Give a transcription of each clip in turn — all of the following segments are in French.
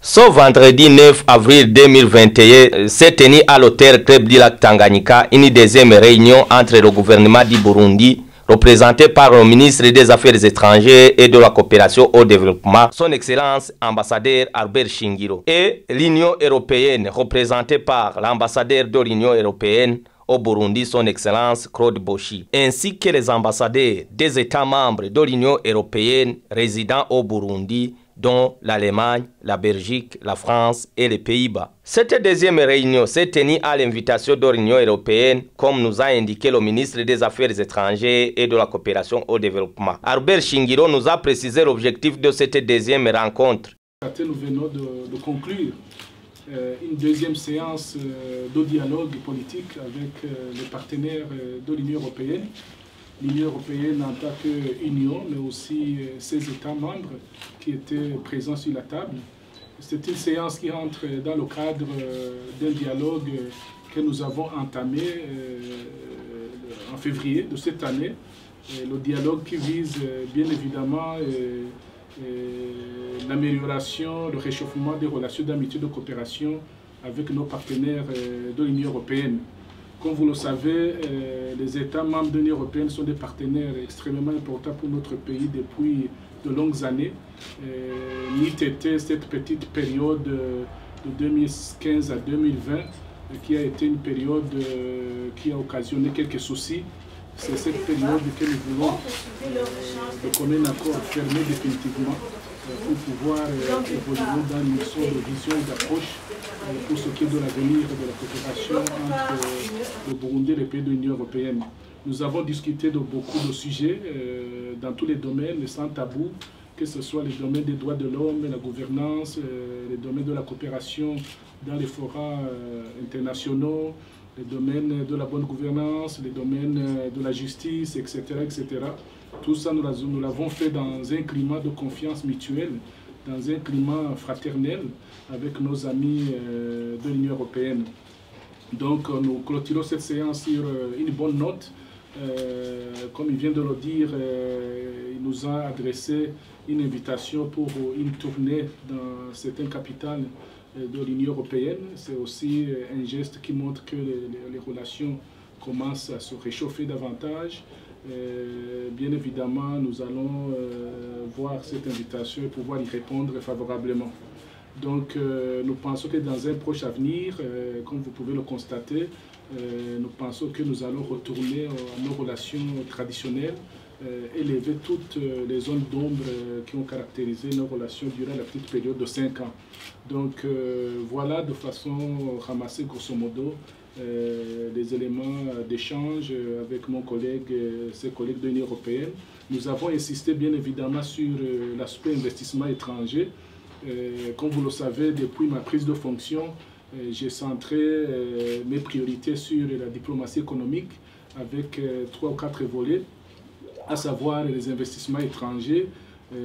Ce vendredi 9 avril 2021 s'est tenu à l'hôtel Club du Lac Tanganyika une deuxième réunion entre le gouvernement du Burundi, représenté par le ministre des Affaires étrangères et de la coopération au développement, son Excellence ambassadeur Albert Shingiro, et l'Union européenne, représentée par l'ambassadeur de l'Union européenne au Burundi, son Excellence Claude Boshi, ainsi que les ambassadeurs des États membres de l'Union européenne résidant au Burundi, dont l'Allemagne, la Belgique, la France et les Pays-Bas. Cette deuxième réunion s'est tenue à l'invitation de l'Union européenne, comme nous a indiqué le ministre des Affaires étrangères et de la coopération au développement. Albert Shingiro nous a précisé l'objectif de cette deuxième rencontre. Nous venons de conclure une deuxième séance de dialogue politique avec les partenaires de l'Union européenne. L'Union européenne en tant qu'union, mais aussi ses États membres qui étaient présents sur la table. C'est une séance qui entre dans le cadre d'un dialogue que nous avons entamé en février de cette année. Le dialogue qui vise bien évidemment l'amélioration, le réchauffement des relations d'amitié et de coopération avec nos partenaires de l'Union européenne. Comme vous le savez, les États membres de l'Union européenne sont des partenaires extrêmement importants pour notre pays depuis de longues années. N'eût été cette petite période de 2015 à 2020 qui a été une période qui a occasionné quelques soucis. C'est cette période que nous voulons, de commun accord, fermer définitivement pour pouvoir évoluer dans une mission de vision et d'approche pour ce qui est de l'avenir de la coopération entre le Burundi et les pays de l'Union européenne. Nous avons discuté de beaucoup de sujets dans tous les domaines, sans tabou, que ce soit les domaines des droits de l'homme, la gouvernance, les domaines de la coopération dans les forats internationaux, les domaines de la bonne gouvernance, les domaines de la justice, etc. etc. Tout ça, nous l'avons fait dans un climat de confiance mutuelle, dans un climat fraternel avec nos amis de l'Union européenne. Donc nous clôturons cette séance sur une bonne note. Comme il vient de le dire, il nous a adressé une invitation pour une tournée dans certaines capitales de l'Union européenne. C'est aussi un geste qui montre que les relations commencent à se réchauffer davantage. Bien évidemment, nous allons voir cette invitation et pouvoir y répondre favorablement. Donc, nous pensons que dans un proche avenir, comme vous pouvez le constater, nous pensons que nous allons retourner à nos relations traditionnelles et lever toutes les zones d'ombre qui ont caractérisé nos relations durant la petite période de 5 ans. Donc, voilà de façon ramassée, grosso modo, les éléments d'échange avec mon collègue, ses collègues de l'Union européenne. Nous avons insisté bien évidemment sur l'aspect investissement étranger. Comme vous le savez, depuis ma prise de fonction, j'ai centré mes priorités sur la diplomatie économique avec 3 ou 4 volets, à savoir les investissements étrangers,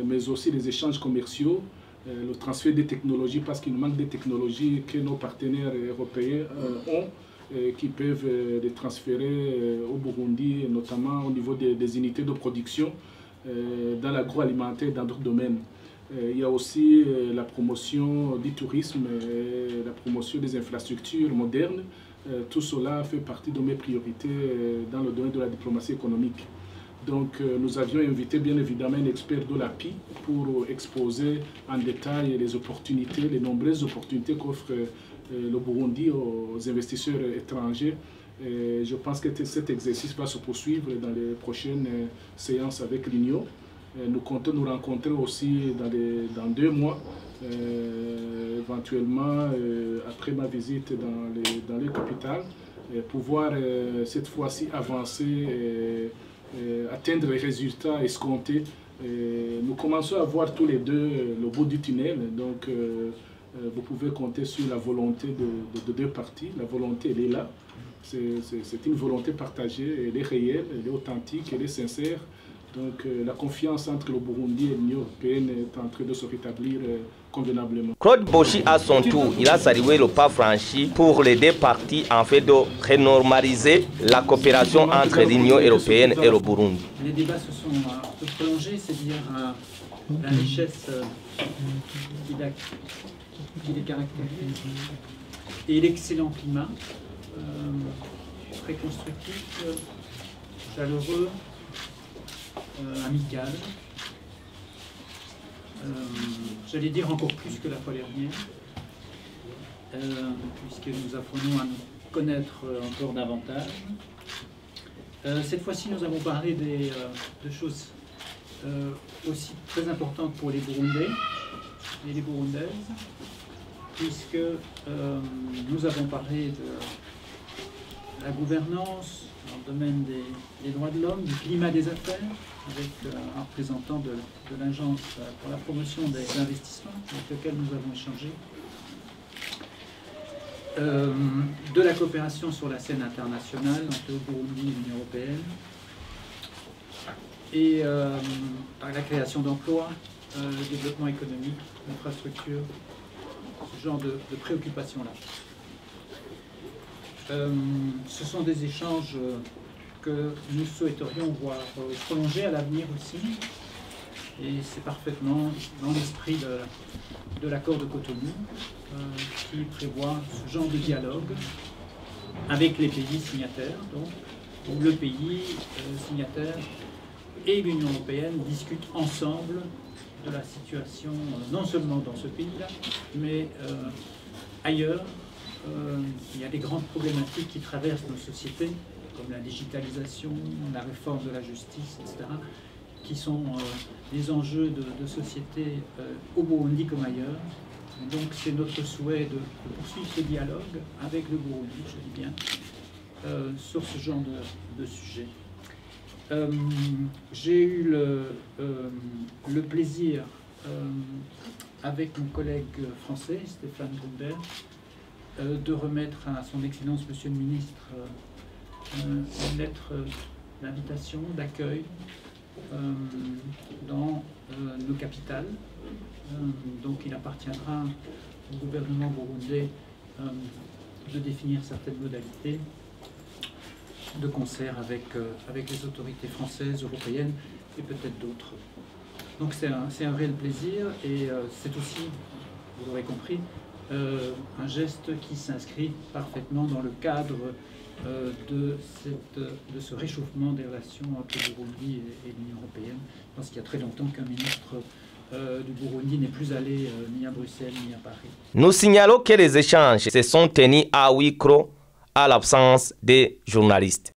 mais aussi les échanges commerciaux, le transfert des technologies, parce qu'il manque des technologies que nos partenaires européens ont, qui peuvent les transférer au Burundi, notamment au niveau des unités de production, dans l'agroalimentaire et dans d'autres domaines. Il y a aussi la promotion du tourisme, la promotion des infrastructures modernes. Tout cela fait partie de mes priorités dans le domaine de la diplomatie économique. Donc nous avions invité bien évidemment un expert de l'API pour exposer en détail les opportunités, les nombreuses opportunités qu'offre le Burundi aux investisseurs étrangers. Et je pense que cet exercice va se poursuivre dans les prochaines séances avec l'Union. Nous comptons nous rencontrer aussi dans 2 mois, éventuellement après ma visite dans les capitales, pouvoir cette fois-ci avancer et atteindre les résultats escomptés. Nous commençons à voir tous les deux le bout du tunnel, donc vous pouvez compter sur la volonté de 2 parties. La volonté, elle est là. C'est une volonté partagée, elle est réelle, elle est authentique, elle est sincère. Donc la confiance entre le Burundi et l'Union européenne est en train de se rétablir convenablement. Claude Boshi, à son tour, il a salué le pas franchi pour les 2 parties en fait de renormaliser la coopération entre l'Union européenne et le Burundi. Les débats se sont un peu prolongés, c'est-à-dire la richesse qui les caractérise et l'excellent climat, très constructif, chaleureux, amical. J'allais dire encore plus que la fois dernière, puisque nous apprenons à nous connaître encore davantage. Cette fois-ci, nous avons parlé de choses aussi très importantes pour les Burundais et les Burundaises, puisque nous avons parlé de la gouvernance dans le domaine des droits de l'homme, du climat des affaires, avec un représentant de l'Agence pour la promotion des investissements, avec lequel nous avons échangé, de la coopération sur la scène internationale entre le Burundi et l'Union européenne, et par la création d'emplois, le développement économique, l'infrastructure, ce genre de préoccupations-là. Ce sont des échanges que nous souhaiterions voir prolonger à l'avenir aussi, et c'est parfaitement dans l'esprit de l'accord de Cotonou qui prévoit ce genre de dialogue avec les pays signataires, donc où le pays signataire et l'Union européenne discutent ensemble de la situation, non seulement dans ce pays-là, mais ailleurs. Il y a des grandes problématiques qui traversent nos sociétés, comme la digitalisation, la réforme de la justice, etc., qui sont des enjeux de société au Burundi comme ailleurs. Et donc c'est notre souhait de poursuivre ce dialogue avec le Burundi, je dis bien, sur ce genre de sujet. J'ai eu le plaisir, avec mon collègue français, Stéphane Gunder, de remettre à son Excellence, Monsieur le Ministre, une lettre d'invitation, d'accueil dans nos capitales. Donc il appartiendra au gouvernement burundais de définir certaines modalités de concert avec les autorités françaises, européennes et peut-être d'autres. Donc c'est un réel plaisir et c'est aussi, vous l'aurez compris, un geste qui s'inscrit parfaitement dans le cadre de ce réchauffement des relations entre le Burundi et l'Union européenne. Je pense qu'il y a très longtemps qu'un ministre du Burundi n'est plus allé ni à Bruxelles ni à Paris. Nous signalons que les échanges se sont tenus à huis clos à l'absence des journalistes.